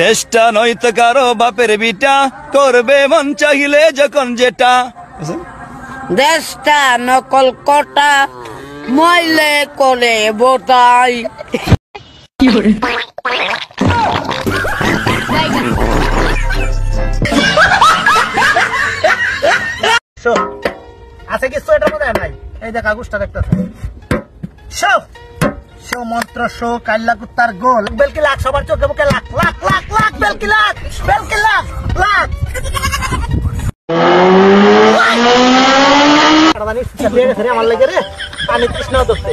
দেশটা নয়তো কারো বাপের বিটা, করবে মন চাইলে যখন যেটা। দেশটা নকল কটা, মইলে করে বোটাই। আছে কি সোয়েটার মধ্যে নাই? এই দেখ আগুসটা দেখতেছে। শো শো মন্ত্র শো কাল্লা কুত্তার গোল বেলকি লাখ, সবার চোখে মুখে লাখ লাখ লাখ লাখ বেলকি লাখ, বেলকি লাখ লাখ। আমার লেগে রে পানি কৃষ্ণ ধরতে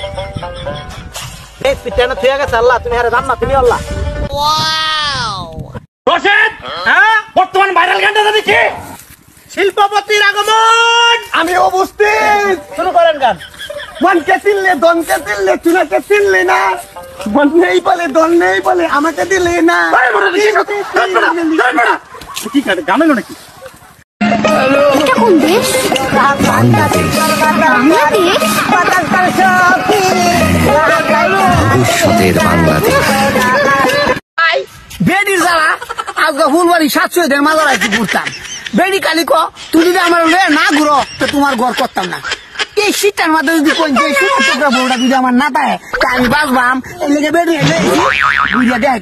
এই পিটানো থুয়ে গেছে। আল্লাহ তুমি হারে দাম না, তুমি আল্লাহ। রশিদ, বর্তমান ভাইরাল গানটা জানি কি? শিল্পপতির আগমন। আমি উপস্থিত। শুরু করেন গান। মনকে চিনলে দনকে চিনলে চুনাকে চিনলে না, মন নেই বলে দন নেই বলে আমাকে দিলে না। কি করে গান হলো নাকি? এটা কোন দেশ? বাংলাদেশ। ভবিষ্যতের বাংলাদেশ। বেডির জ্বালা আজকে ফুলবাড়ি 700 মালা রাখি ঘুরতাম। বেডি কালি ক তুই যদি আমার না ঘুরো তো তোমার ঘর করতাম না। এই শীতটার মধ্যে যদি কোন বউটা যদি আমার না পায় তা আমি বাঁচবাম। এই লেগে বেডি বুঝিয়া দেয়